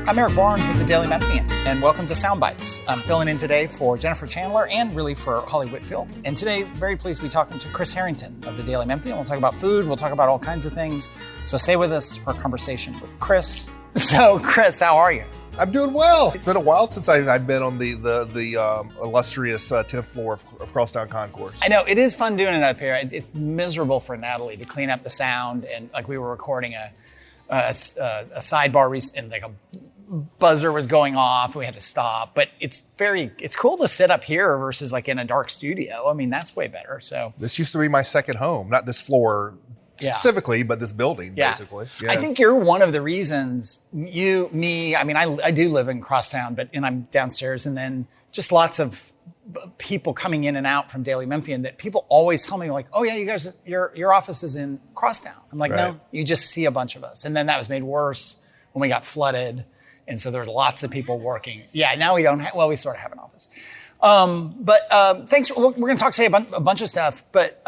I'm Eric Barnes with the Daily Memphian, and welcome to Soundbites. I'm filling in today for Jennifer Chandler and really for Holly Whitfield. And today, very pleased to be talking to Chris Herrington of the Daily Memphian. We'll talk about food, we'll talk about all kinds of things. So stay with us for a conversation with Chris. So Chris, how are you? I'm doing well. It's been a while since I've been on the illustrious 10th floor of Crosstown Concourse. I know, it is fun doing it up here. It's miserable for Natalie to clean up the sound, and like we were recording a sidebar and like a buzzer was going off. We had to stop, but it's cool to sit up here versus like in a dark studio. I mean, that's way better. So this used to be my second home, not this floor specifically, but this building basically. Yeah. I think you're one of the reasons I do live in Crosstown, and I'm downstairs, and then just lots of people coming in and out from Daily Memphian that people always tell me like, oh yeah, you guys, your office is in Crosstown. I'm like, No, you just see a bunch of us. And then that was made worse when we got flooded. And so there's lots of people working. Yeah, now we don't we sort of have an office. Thanks. We're going to talk today about a bunch of stuff, but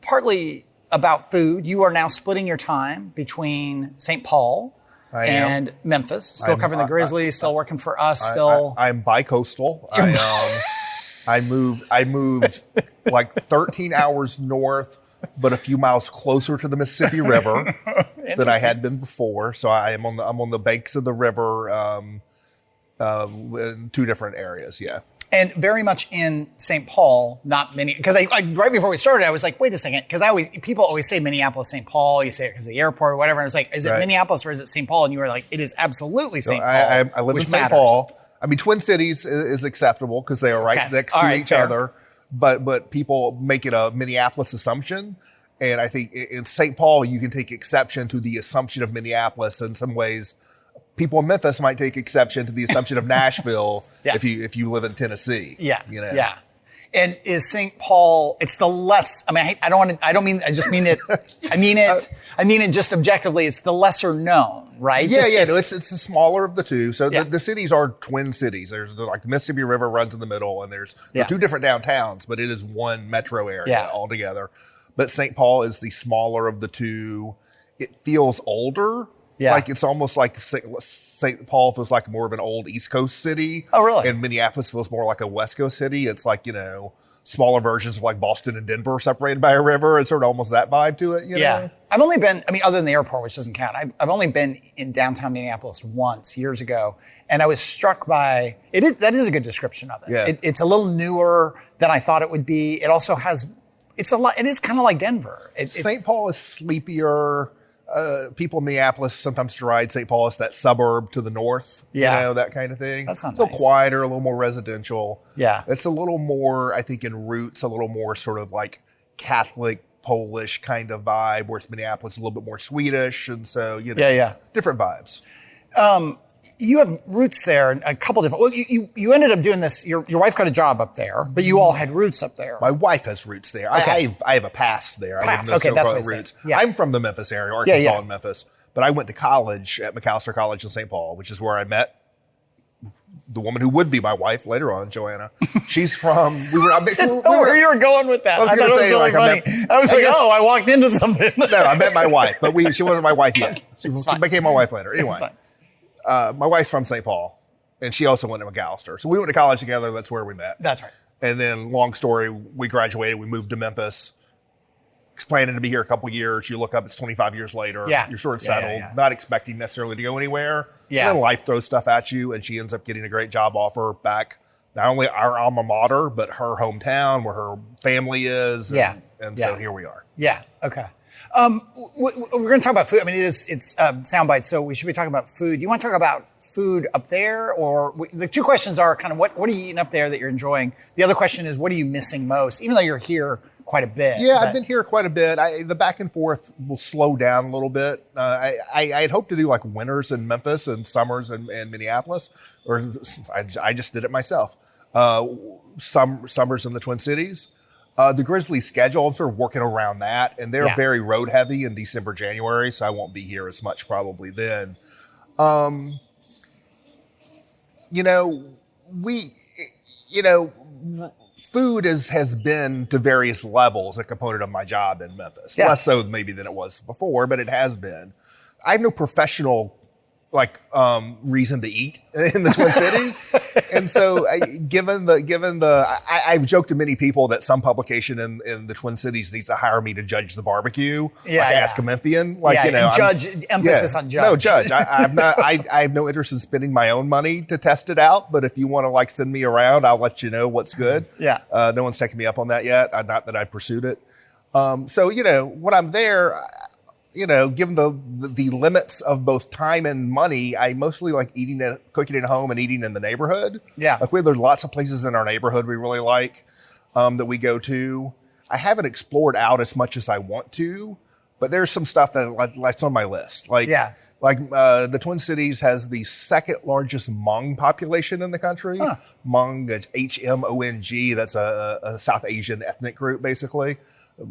partly about food. You are now splitting your time between St. Paul and Memphis, still covering the Grizzlies, still working for us, I'm bi-coastal. I moved like 13 hours north, but a few miles closer to the Mississippi River than I had been before. So I'm on the banks of the river, in two different areas. Yeah. And very much in St. Paul, not many, because right before we started, I was like, wait a second, because people always say Minneapolis, St. Paul, you say it because of the airport or whatever. And I was like, is it Minneapolis or is it St. Paul? And you were like, it is absolutely St. Paul. I live in St. Paul. I mean, Twin Cities is acceptable because they are right next to each other. But people make it a Minneapolis assumption. And I think in St. Paul, you can take exception to the assumption of Minneapolis. In some ways, people in Memphis might take exception to the assumption of Nashville if you live in Tennessee. Yeah. Yeah. And is St. Paul, it's the less, I mean, I mean it just objectively, it's the lesser known, right? It's the smaller of the two. So the cities are twin cities. There's like the Mississippi River runs in the middle, and there's two different downtowns, but it is one metro area altogether. But St. Paul is the smaller of the two. It feels older. Yeah. Like it's almost like St. Paul feels like more of an old East Coast city. Oh, really? And Minneapolis feels more like a West Coast city. It's like, smaller versions of like Boston and Denver separated by a river. It's sort of almost that vibe to it, know? I've only been, other than the airport, which doesn't count, I've only been in downtown Minneapolis once years ago. And I was struck by, that is a good description of it. Yeah. It's a little newer than I thought it would be. It also has, it is kind of like Denver. St. Paul is sleepier. People in Minneapolis sometimes deride St. Paul as that suburb to the north, that kind of thing. That's not nice. A little quieter, a little more residential. Yeah. It's a little more, I think, in roots, a little more sort of like Catholic, Polish kind of vibe, whereas Minneapolis is a little bit more Swedish. And so, different vibes. You have roots there, and a couple different. Well, you ended up doing this. Your wife got a job up there, but you all had roots up there. My wife has roots there. Okay. I have a past there. Past. Okay, that's what roots. Yeah. I'm from the Memphis area, Arkansas and Memphis, but I went to college at McAllister College in St. Paul, which is where I met the woman who would be my wife later on, Joanna. She's from. Where you were going with that? I thought it was really funny. I walked into something. No, I met my wife, but she wasn't my wife yet. She became my wife later. Anyway. My wife's from St. Paul, and she also went to McAllister. So we went to college together. That's where we met. That's right. And then, long story, we graduated. We moved to Memphis. Planning to be here a couple years. You look up, it's 25 years later. Yeah. You're sort of settled, not expecting necessarily to go anywhere. Yeah. And then life throws stuff at you, and she ends up getting a great job offer back, not only our alma mater, but her hometown where her family is. And so here we are. Yeah. Okay. We're going to talk about food. I mean, it's soundbites, so we should be talking about food. You want to talk about food up there, or the two questions are kind of what are you eating up there that you're enjoying? The other question is, what are you missing most, even though you're here quite a bit? Yeah, I've been here quite a bit. The back and forth will slow down a little bit. I had hoped to do like winters in Memphis and summers in Minneapolis, or I just did it myself. Summers in the Twin Cities. The Grizzlies schedule, I'm sort of working around that, and they're very road heavy in December, January, so I won't be here as much probably then. Food has been to various levels a component of my job in Memphis. Less so maybe than it was before, but it has been. I have no professional reason to eat in the Twin Cities. And so I've joked to many people that some publication in the Twin Cities needs to hire me to judge the barbecue. Ask a Memphian. Emphasis on judge. No, judge. I have no interest in spending my own money to test it out. But if you want to send me around, I'll let you know what's good. Yeah. No one's taken me up on that yet. Not that I pursued it. So, when I'm there, given the limits of both time and money, I mostly like cooking at home and eating in the neighborhood. Yeah. There's lots of places in our neighborhood we really like, that we go to. I haven't explored out as much as I want to, but there's some stuff that's on my list. The Twin Cities has the second largest Hmong population in the country. Huh. Hmong, that's Hmong. That's a South Asian ethnic group, basically.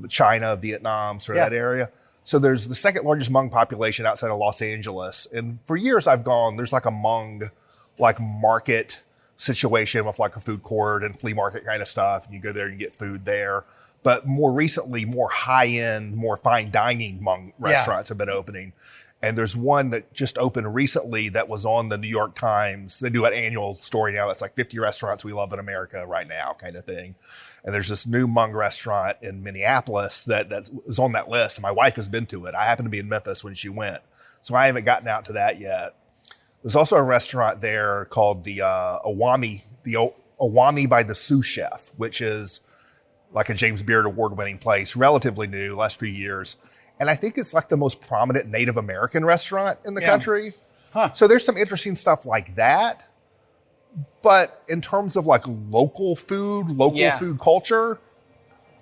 China, Vietnam, that area. So there's the second largest Hmong population outside of Los Angeles. And for years I've gone, there's a Hmong market situation with a food court and flea market kind of stuff. And you go there and you get food there. But more recently, more high-end, more fine dining Hmong restaurants have been opening. And there's one that just opened recently that was on the New York Times. They do an annual story now. It's 50 restaurants we love in America right now kind of thing. And there's this new Hmong restaurant in Minneapolis that is on that list. And my wife has been to it. I happened to be in Memphis when she went. So I haven't gotten out to that yet. There's also a restaurant there called the Awami by the Sous Chef, which is a James Beard award-winning place, relatively new, last few years. And I think it's the most prominent Native American restaurant in the country. Huh. So there's some interesting stuff like that. But in terms of local food culture,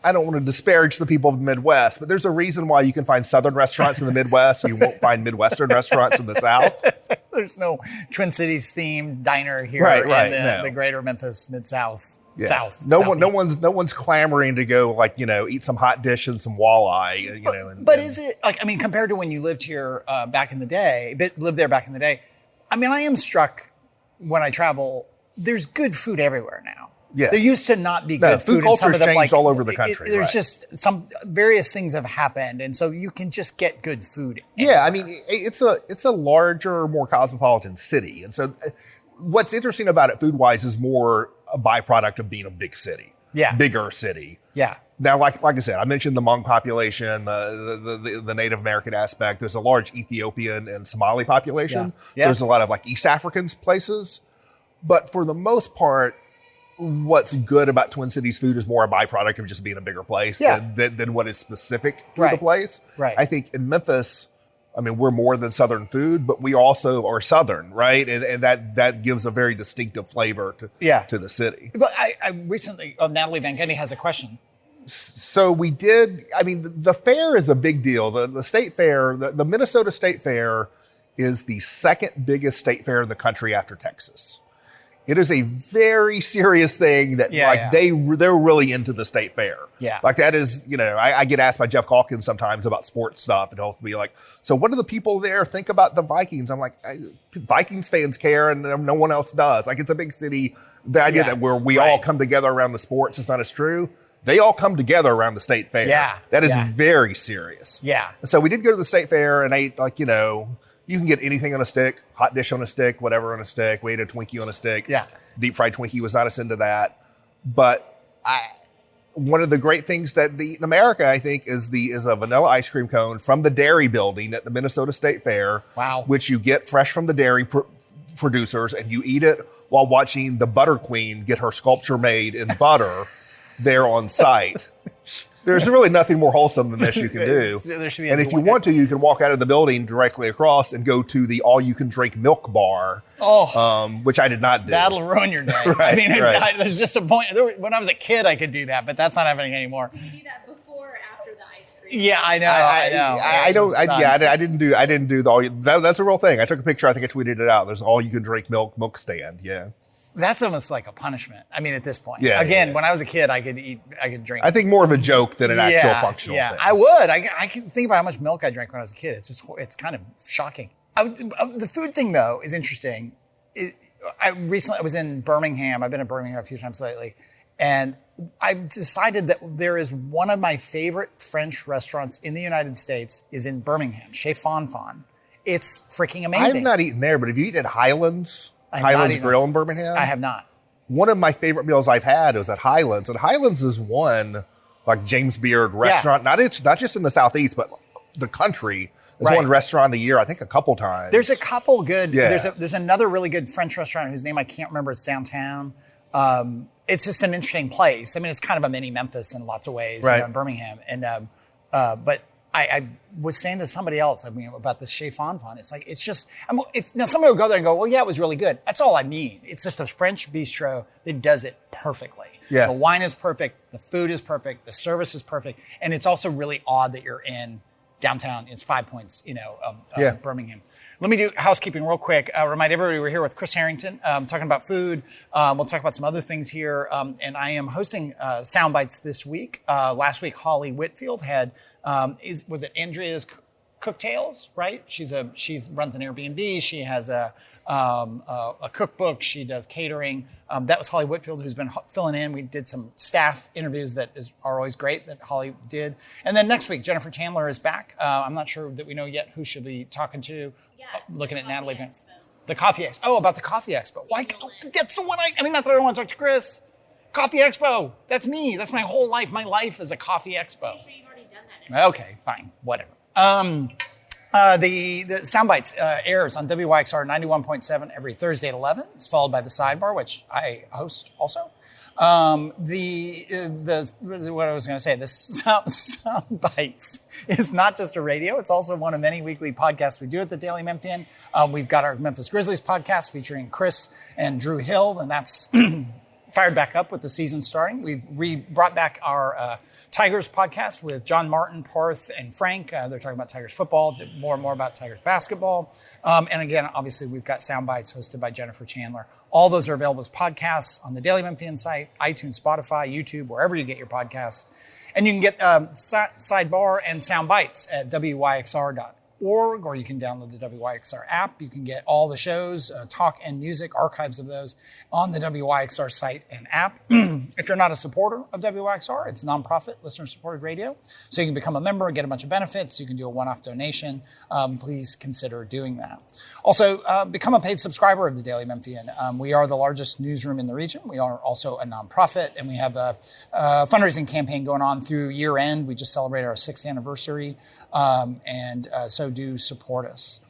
I don't want to disparage the people of the Midwest, but there's a reason why you can find Southern restaurants in the Midwest. You won't find Midwestern restaurants in the South. There's no Twin Cities themed diner here in the greater Memphis Mid-South. Yeah. South. No one's clamoring to go eat some hot dish and some walleye. But is it compared to when you lived here back in the day? I am struck when I travel. There's good food everywhere now. Yeah. There used to not be good food. Food culture changed all over the country. There's just some various things have happened, and so you can just get good food anywhere. Yeah, it's a larger, more cosmopolitan city, and so what's interesting about it food-wise is more a byproduct of being a big city. Yeah. Bigger city. Yeah. Now, like I said, I mentioned the Hmong population, the Native American aspect. There's a large Ethiopian and Somali population. Yeah. So there's a lot of East African places. But for the most part, what's good about Twin Cities food is more a byproduct of just being a bigger place than what is specific to the place. Right. I think in Memphis, we're more than Southern food, but we also are Southern, right? And that gives a very distinctive flavor to the city. But I recently, Natalie Van Gundy has a question. So we did, the fair is a big deal. The state fair, the Minnesota State Fair is the second biggest state fair in the country after Texas. It is a very serious thing that they're really into the state fair. Yeah. That is, I get asked by Jeff Calkins sometimes about sports stuff, and he'll be like, so what do the people there think about the Vikings? I'm like, Vikings fans care and no one else does. It's a big city. The idea that where we all come together around the sports is not as true. They all come together around the state fair. Yeah. That is very serious. Yeah. So we did go to the state fair and ate you can get anything on a stick, hot dish on a stick, whatever on a stick. We ate a Twinkie on a stick. Yeah. Deep fried Twinkie was not us into that. But one of the great things that they eat in America, I think, is a vanilla ice cream cone from the dairy building at the Minnesota State Fair. Wow. Which you get fresh from the dairy producers, and you eat it while watching the Butter Queen get her sculpture made in butter there on site. There's really nothing more wholesome than this you can do. There should be and if you want to, you can walk out of the building directly across and go to the all-you-can-drink milk bar, which I did not do. That'll ruin your day. Right. There's just a point. When I was a kid, I could do that, but that's not happening anymore. Do you do that before or after the ice cream? Yeah, I know. I didn't do that's a real thing. I took a picture. I think I tweeted it out. There's all-you-can-drink milk stand. Yeah. That's almost like a punishment. At this point. Yeah, Again, when I was a kid, I could drink. I think more of a joke than an actual functional thing. I would. I can think about how much milk I drank when I was a kid. It's kind of shocking. The food thing, though, is interesting. I was in Birmingham. I've been to Birmingham a few times lately. And I've decided that there is one of my favorite French restaurants in the United States is in Birmingham, Chez Fonfon. It's freaking amazing. I've not eaten there, but have you eaten at Highlands Grill in Birmingham? I have not. One of my favorite meals I've had was at Highlands, and Highlands is one like James Beard restaurant, not just in the Southeast, but the country. It's one restaurant of the year, I think a couple times. There's a couple good. Yeah. There's another really good French restaurant whose name I can't remember. It's downtown. It's just an interesting place. I mean, it's kind of a mini Memphis in lots of ways, in Birmingham. And but I was saying to somebody else, about this Chez Fonfon. It's like, it's just, now somebody will go there and go, well, yeah, it was really good. That's all I mean. It's just a French bistro that does it perfectly. Yeah. The wine is perfect. The food is perfect. The service is perfect. And it's also really odd that you're in downtown. It's 5 Points, Birmingham. Let me do housekeeping real quick. Remind everybody we're here with Chris Herrington, talking about food. We'll talk about some other things here. And I am hosting Soundbites this week. Last week, Holly Whitfield had, was it Andrea's Cooktails, right? She runs an Airbnb. She has a cookbook. She does catering. That was Holly Whitfield, who's been filling in. We did some staff interviews that are always great that Holly did. And then next week, Jennifer Chandler is back. I'm not sure that we know yet who she'll be talking to. Yeah, looking at Natalie. Expo. The Coffee Expo. Oh, about the Coffee Expo. Why? That's the one not that I don't want to talk to Chris. Coffee Expo. That's me. That's my whole life. My life is a Coffee Expo. I'm sure you've already done that. Okay, fine. Whatever. The Soundbites airs on WYXR 91.7 every Thursday at 11. It's followed by The Sidebar, which I host also. What I was going to say, the Soundbites is not just a radio. It's also one of many weekly podcasts we do at the Daily Memphian. We've got our Memphis Grizzlies podcast featuring Chris and Drew Hill, and that's fired back up with the season starting. We brought back our Tigers podcast with John Martin, Parth, and Frank. They're talking about Tigers football, more and more about Tigers basketball. And again, obviously, we've got Soundbites hosted by Jennifer Chandler. All those are available as podcasts on the Daily Memphian site, iTunes, Spotify, YouTube, wherever you get your podcasts. And you can get Sidebar and Soundbites at wyxr.org, or you can download the WYXR app. You can get all the shows, talk and music, archives of those on the WYXR site and app. If you're not a supporter of WYXR, it's nonprofit, listener-supported radio. So you can become a member and get a bunch of benefits. You can do a one-off donation. Please consider doing that. Also, become a paid subscriber of the Daily Memphian. We are the largest newsroom in the region. We are also a nonprofit, and we have a fundraising campaign going on through year end. We just celebrated our 6th anniversary, so do support us.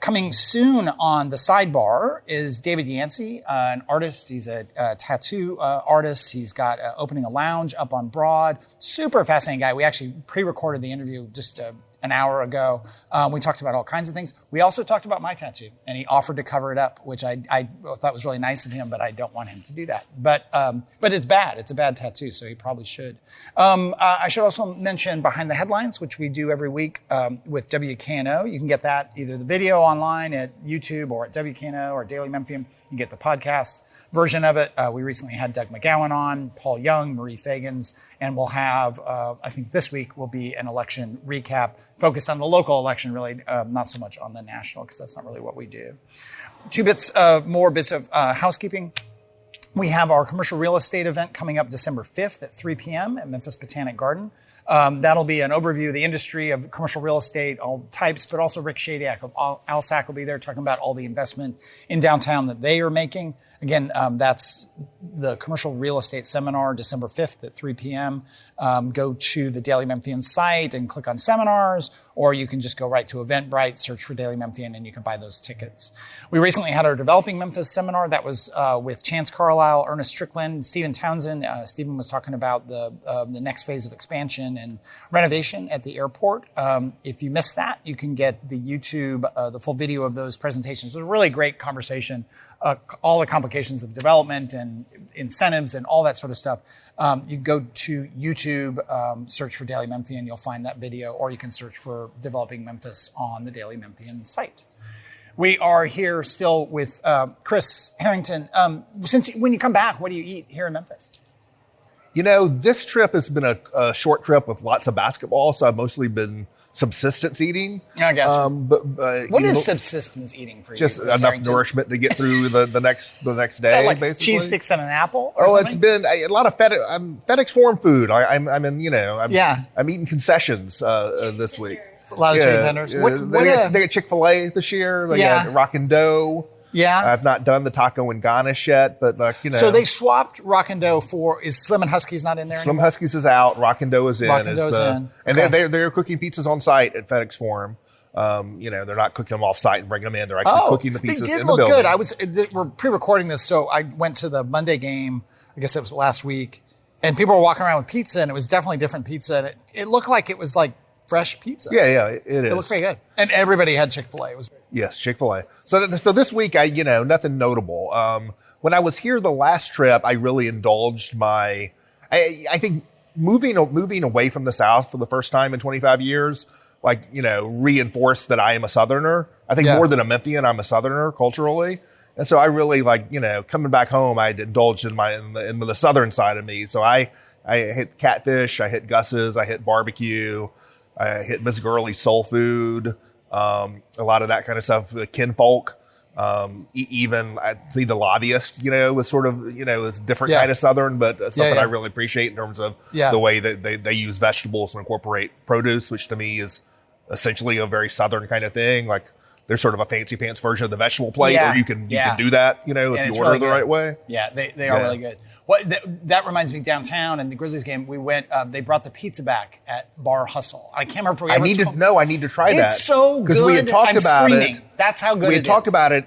Coming soon on the Sidebar is David Yancey, an artist. He's a tattoo artist. He's got opening a lounge up on Broad. Super fascinating guy. We actually pre-recorded the interview just an hour ago. We talked about all kinds of things. We also talked about my tattoo, and he offered to cover it up, which I thought was really nice of him, but I don't want him to do that. But it's bad. It's a bad tattoo, so he probably should. I should also mention Behind the Headlines, which we do every week with WKNO. You can get that either the video online at YouTube or at WKNO or Daily Memphian. You can get the podcast version of it. We recently had Doug McGowan on, Paul Young, Marie Fagans, and we'll have, I think this week will be an election recap focused on the local election, really, not so much on the national, because that's not really what we do. More bits of housekeeping. We have our commercial real estate event coming up December 5th at 3 p.m. at Memphis Botanic Garden. That'll be an overview of the industry of commercial real estate, all types, but also Rick Shadyac of ALSAC will be there talking about all the investment in downtown that they are making. Again, that's the commercial real estate seminar, December 5th at 3 p.m. Go to the Daily Memphian site and click on seminars, or you can just go right to Eventbrite, search for Daily Memphian, and you can buy those tickets. We recently had our Developing Memphis seminar. That was with Chance Carlisle, Ernest Strickland, Stephen Townsend. Stephen was talking about the next phase of expansion and renovation at the airport. If you missed that, you can get the YouTube, the full video of those presentations. It was a really great conversation. All the complications of development and incentives and all that sort of stuff. You go to YouTube, search for Daily Memphian, you'll find that video, or you can search for Developing Memphis on the Daily Memphian site. We are here still with Chris Herrington. When you come back, what do you eat here in Memphis? This trip has been a short trip with lots of basketball, so I've mostly been subsistence eating. I guess. What is subsistence eating for you? Just enough Herrington? nourishment to get through the next day, like basically. Cheese sticks and an apple? Or something? It's been a lot of FedEx Forum food. I'm eating concessions this week. A lot of chicken tenders. They got Chick-fil-A this year. They got Rock and Dough. Yeah. I've not done the taco and garnish yet, but So they swapped Rock and Dough is Slim and Husky's not in there Slim anymore? Husky's is out. Rock and Dough is in. Rock and Dough's in. And okay. they're cooking pizzas on site at FedEx Forum. They're not cooking them off site and bringing them in. They're actually cooking the pizzas in the building. They did look good. We're pre-recording this, so I went to the Monday game. I guess it was last week, and people were walking around with pizza, and it was definitely different pizza, and it looked like it was like fresh pizza. Yeah, it is. It looked pretty good, and everybody had Chick-fil-A. It was yes, Chick-fil-A. So this week, nothing notable. When I was here the last trip, I really indulged I think moving away from the South for the first time in 25 years. Reinforced that I am a Southerner. I think more than a Memphian, I'm a Southerner culturally. And so I really coming back home, I indulged in the Southern side of me. So I hit Catfish, I hit Gus's, I hit barbecue, I hit Miss Gurley's soul food, a lot of that kind of stuff, Kinfolk. Even to me, the Lobbyist, was sort of, it's different kind of Southern, but something I really appreciate in terms of the way that they use vegetables and incorporate produce, which to me is essentially a very Southern kind of thing. Like there's sort of a fancy pants version of the vegetable plate, or you can do that, if you order the right way. Yeah, they are really good. That reminds me, downtown in the Grizzlies game, we went. They brought the pizza back at Bar Hustle. I can't remember. I need to try that. It's so good. Because we had talked about it. That's how good we had talked about it,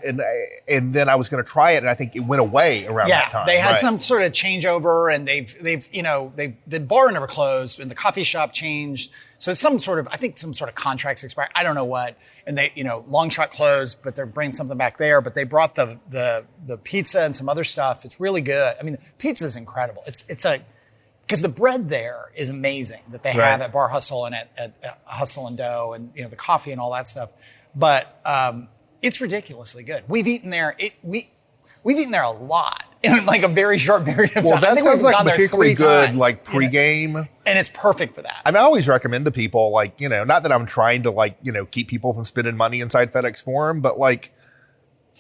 and then I was going to try it, and I think it went away around that time. They had some sort of changeover, and the bar never closed, and the coffee shop changed. So some sort of contracts expired. I don't know what. And they, Long Shot closed, but they're bringing something back there. But they brought the pizza and some other stuff. It's really good. I mean, pizza is incredible. Because the bread there is amazing that they have at Bar Hustle and at Hustle and Dough, and the coffee and all that stuff. But it's ridiculously good. We've eaten there. We've eaten there a lot in like a very short period of time. Well, that sounds like particularly good, like pregame. And it's perfect for that. I mean, I always recommend to people, not that I'm trying to keep people from spending money inside FedEx Forum, but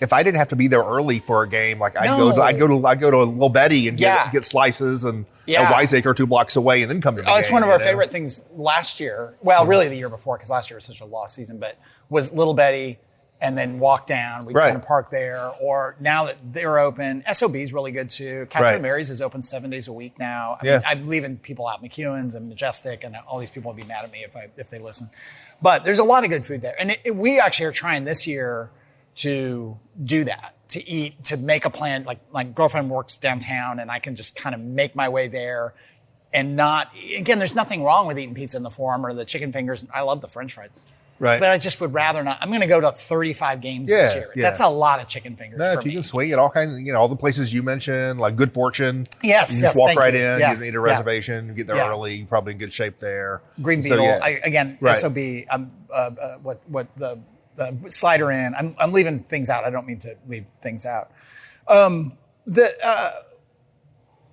if I didn't have to be there early for a game, I'd go to Little Betty and get slices and a Wiseacre 2 blocks away and then come to the game. It's one of our favorite things last year. Well, really the year before, because last year was such a lost season, but was Little Betty and then walk down. We kind of park there. Or now that they're open, SOB is really good too. Catherine Mary's is open 7 days a week now. I mean, I'm leaving people out, McEwen's and Majestic, and all these people will be mad at me if they listen. But there's a lot of good food there. And we actually are trying this year to do that, to make a plan. Like my girlfriend works downtown, and I can just kind of make my way there and there's nothing wrong with eating pizza in the Forum or the chicken fingers. I love the French fries. Right. But I just would rather not. I'm going to go to 35 games this year. Yeah. That's a lot of chicken fingers. No, if you can swing it, all kinds of, all the places you mentioned, like Good Fortune. Yes. You just walk right in. You don't need a reservation. You get there early. You're probably in good shape there. Green Beetle. SOB. What the slider in. I'm leaving things out. I don't mean to leave things out.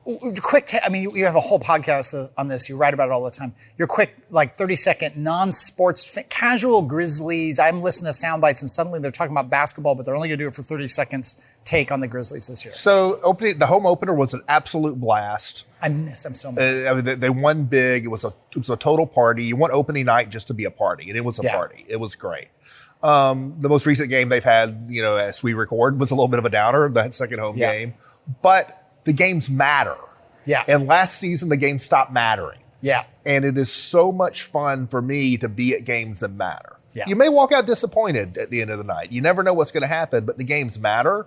You have a whole podcast on this. You write about it all the time. Your quick, 30-second non-sports, casual Grizzlies. I'm listening to sound bites, and suddenly they're talking about basketball, but they're only going to do it for 30 seconds. Take on the Grizzlies this year. So the home opener was an absolute blast. I miss them so much. They won big. It was a total party. You want opening night just to be a party, and it was a party. It was great. The most recent game they've had, as we record, was a little bit of a downer, that second home game. But the games matter. Yeah. And last season, the games stopped mattering. Yeah. And it is so much fun for me to be at games that matter. Yeah. You may walk out disappointed at the end of the night. You never know what's going to happen, but the games matter.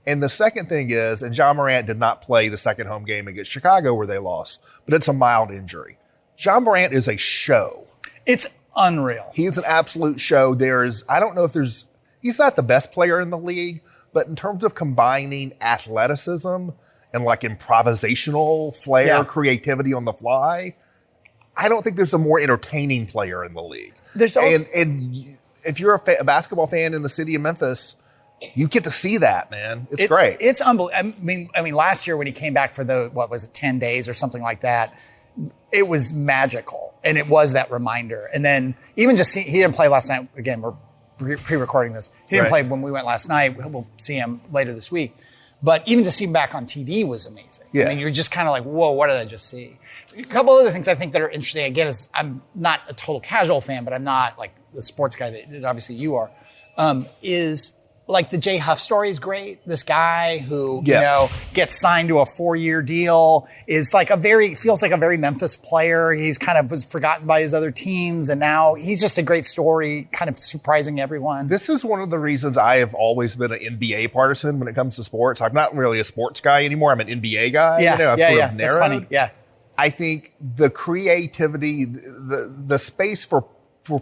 And the second thing is, and John Morant did not play the second home game against Chicago where they lost, but it's a mild injury. John Morant is a show. It's unreal. He's an absolute show. He's not the best player in the league, but in terms of combining athleticism and improvisational flair, creativity on the fly, I don't think there's a more entertaining player in the league. And if you're a basketball fan in the city of Memphis, you get to see that, man. It's great. It's unbelievable. I mean, last year when he came back for 10 days or something like that, it was magical. And it was that reminder. And then even just he didn't play last night. Again, we're pre-recording this. He didn't play when we went last night. We'll see him later this week. But even to see him back on TV was amazing. Yeah. I mean, you're just kind of like, whoa, what did I just see? A couple other things I think that are interesting, again, is I'm not a total casual fan, but I'm not like the sports guy that obviously you are, is like the Jay Huff story is great. This guy who, gets signed to a 4-year deal is like feels like a very Memphis player. He's kind of was forgotten by his other teams. And now he's just a great story, kind of surprising everyone. This is one of the reasons I have always been an NBA partisan when it comes to sports. I'm not really a sports guy anymore. I'm an NBA guy. Yeah, I've sort of narrowed. That's funny. Yeah. I think the creativity, the space for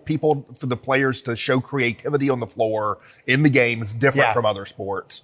people, for the players to show creativity on the floor in the game is different from other sports.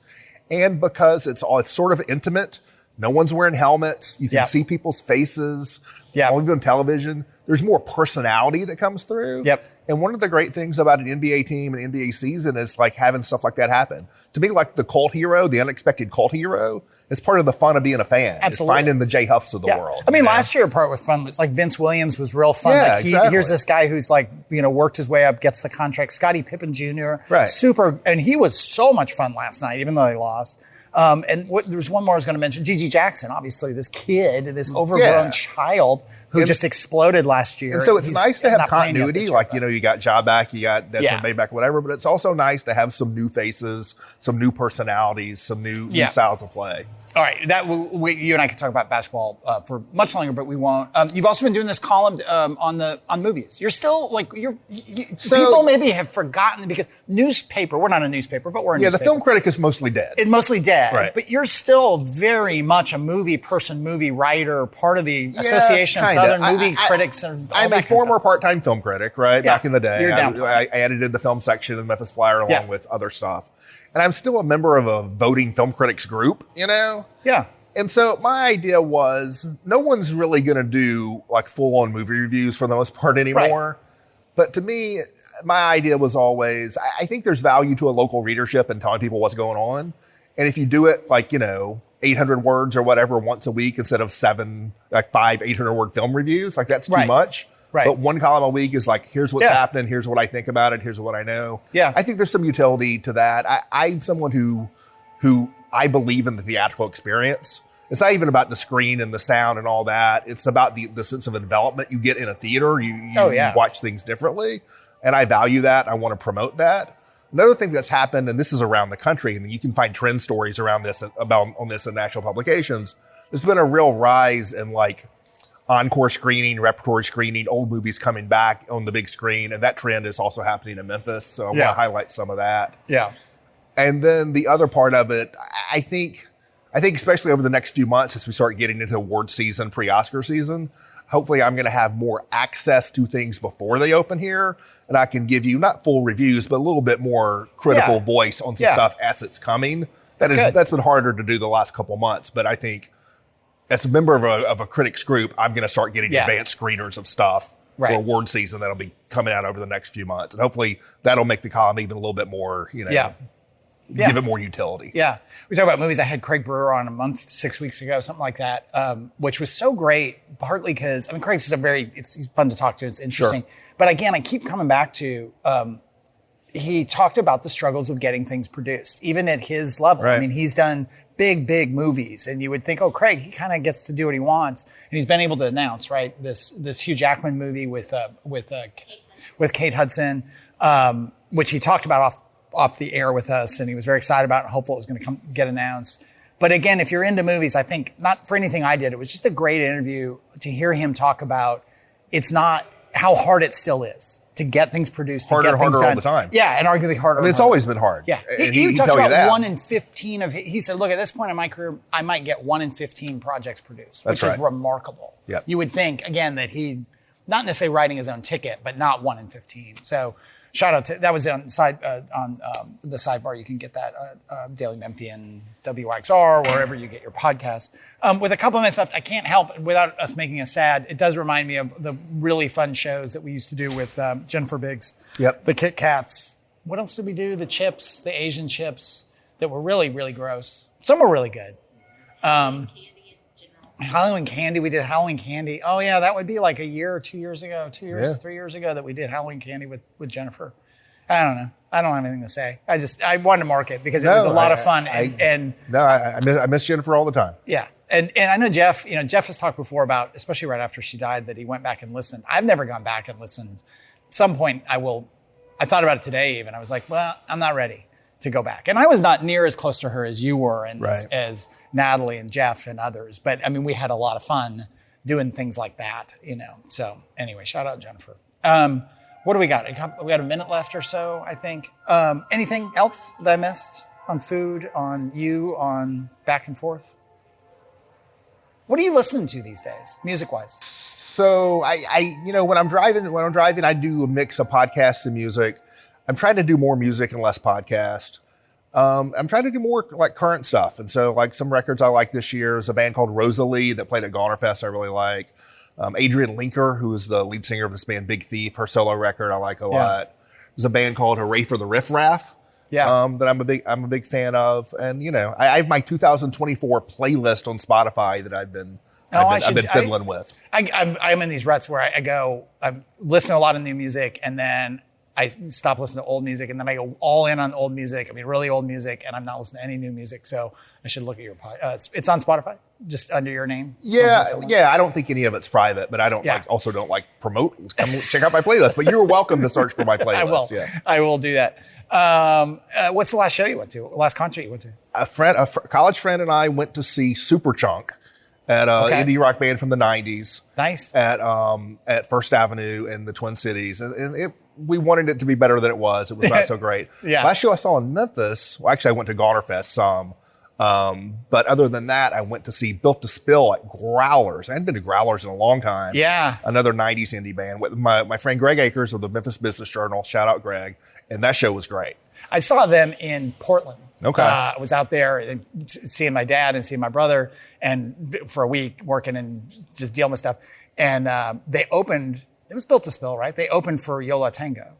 And because it's sort of intimate, no one's wearing helmets. You can see people's faces. Only on television. There's more personality that comes through. And one of the great things about an NBA team and NBA season is like having stuff like that happen. To me, like the cult hero, the unexpected cult hero, is part of the fun of being a fan. Absolutely. It's finding the Jay Huffs of the world. I mean, last year part was fun. Was like Vince Williams was real fun. Yeah, like here's this guy who's like, worked his way up, gets the contract. Scottie Pippen Jr. Super. And he was so much fun last night, even though they lost. And there's one more I was going to mention. Gigi Jackson, obviously, this kid, this overgrown child who just exploded last year. And so it's nice to have continuity. Like, you got Ja back, you got Desmond Bay back, whatever. But it's also nice to have some new faces, some new personalities, some new styles of play. All right, you and I could talk about basketball for much longer, but we won't. You've also been doing this column on movies. You're still like people maybe have forgotten because newspaper. We're not a newspaper, but we're a newspaper. The film critic is mostly dead. It's mostly dead, right? But you're still very much a movie person, movie writer, part of the Association of Southern Movie Critics. I'm a former part-time film critic, right? Back in the day, I edited the film section of the Memphis Flyer along with other stuff. And I'm still a member of a voting film critics group, Yeah. And so my idea was no one's really going to do like full-on movie reviews for the most part anymore. Right. But to me, my idea was always, I think there's value to a local readership and telling people what's going on. And if you do it like, 800 words or whatever once a week instead of 5 800-word film reviews, like that's too much. Right. But one column a week is like, here's what's happening, here's what I think about it, here's what I know. Yeah. I think there's some utility to that. I'm someone who I believe in the theatrical experience. It's not even about the screen and the sound and all that. It's about the sense of envelopment you get in a theater. You watch things differently. And I value that. I want to promote that. Another thing that's happened, and this is around the country, and you can find trend stories around this on this in national publications, there's been a real rise in like encore screening, repertory screening, old movies coming back on the big screen. And that trend is also happening in Memphis. So I want to highlight some of that. Yeah. And then the other part of it, I think especially over the next few months, as we start getting into award season, pre-Oscar season, hopefully I'm going to have more access to things before they open here. And I can give you not full reviews, but a little bit more critical voice on some stuff as it's coming. That's been harder to do the last couple months. But I think as a member of a critics group, I'm going to start getting advanced screeners of stuff for award season that'll be coming out over the next few months. And hopefully that'll make the column even a little bit more, give it more utility. Yeah. We talk about movies. I had Craig Brewer on 6 weeks ago, something like that, which was so great, partly because, Craig's he's fun to talk to. It's interesting. Sure. But again, I keep coming back to, he talked about the struggles of getting things produced, even at his level. Right. He's done big movies, and you would think, Craig, he kind of gets to do what he wants, and he's been able to announce, right, this Hugh Jackman movie with Kate Hudson, which he talked about off the air with us, and he was very excited about it and hopeful it was going to get announced. But again, if you're into movies, I think, not for anything I did, it was just a great interview to hear him talk about it's not how hard it still is to get things produced. Harder all the time. Yeah, and arguably harder. It's always been hard. Yeah. He talks about 1 in 15 he said, look, at this point in my career, I might get 1 in 15 projects produced, which is remarkable. Yep. You would think, again, that he, not necessarily writing his own ticket, but not 1 in 15. So shout out to, that was on the sidebar. You can get that Daily Memphian, WXR, wherever you get your podcasts. With a couple of minutes left, I can't help, without us making us sad, it does remind me of the really fun shows that we used to do with Jennifer Biggs. Yep. The Kit Kats. what else did we do? The chips, the Asian chips that were really, really gross. Some were really good. Candy in general. Halloween candy. We did Halloween candy. Oh yeah, that would be like a year or 2 years ago, 3 years ago that we did Halloween candy with Jennifer. I don't know. I don't have anything to say. I wanted to mark it because it was a lot of fun. I miss Jennifer all the time. Yeah. And I know Jeff, Jeff has talked before about, especially right after she died, that he went back and listened. I've never gone back and listened. At some point I will. I thought about it today even. I was like, well, I'm not ready to go back. And I was not near as close to her as you were and as Natalie and Jeff and others. But I mean, we had a lot of fun doing things like that, So anyway, shout out Jennifer. What do we got? We got a minute left or so, I think. Anything else that I missed on food, on you, on back and forth? What are you listening to these days, music-wise? So when I'm driving, I do a mix of podcasts and music. I'm trying to do more music and less podcast. I'm trying to do more like current stuff. And so like some records I like this year is a band called Rosalie that played at Goner Fest I really like. Adrienne Linker, who is the lead singer of this band Big Thief, her solo record I like a lot. There's a band called Hooray for the Riff Raff. That I'm a big fan of. And I have my 2024 playlist on Spotify that I've been fiddling with. I'm in these ruts where I'm listening to a lot of new music and then I stop listening to old music and then I go all in on old music. I mean, really old music, and I'm not listening to any new music. So I should look at your podcast. It's on Spotify, just under your name. Yeah. I don't think any of it's private, but I don't don't like promote. Come check out my playlist. But you're welcome to search for my playlist. I will. Yes. I will do that. What's the last show you went to? Last concert you went to? A college friend and I went to see Superchunk at an indie rock band from the 90s. Nice. At First Avenue in the Twin Cities. And we wanted it to be better than it was. It was not so great. Last show I saw in Memphis, well, actually I went to Goner Fest some. But other than that, I went to see Built to Spill at Growlers. I hadn't been to Growlers in a long time. Yeah. Another 90s indie band with my friend Greg Akers of the Memphis Business Journal. Shout out Greg. And that show was great. I saw them in Portland. Okay. I was out there and seeing my dad and seeing my brother and for a week working and just dealing with stuff. And they opened, it was Built to Spill, right? They opened for Yola Tango.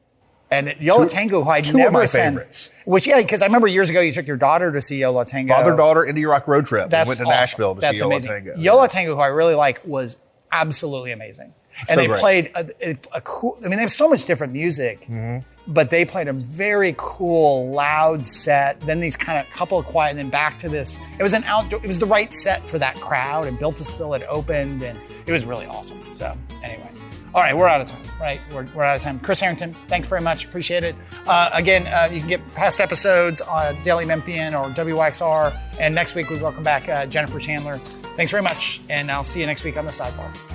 And Yola Tango, who I'd never seen. Favorites. Which, because I remember years ago you took your daughter to see Yola Tango. Father-daughter indie rock road trip. That's We went to awesome. Nashville to see Yola Tango. Yola Tango, who I really like, was absolutely amazing. And they played a cool, I mean, they have so much different music, but they played a very cool, loud set. Then these kind of couple of quiet, and then back to this. It was it was the right set for that crowd, and Built to Spill had opened, and it was really awesome. So anyway. All right, we're out of time, right? We're out of time. Chris Herrington, thanks very much. Appreciate it. Again, you can get past episodes on Daily Memphian or WXR. And next week, we welcome back Jennifer Chandler. Thanks very much. And I'll see you next week on The Sidebar.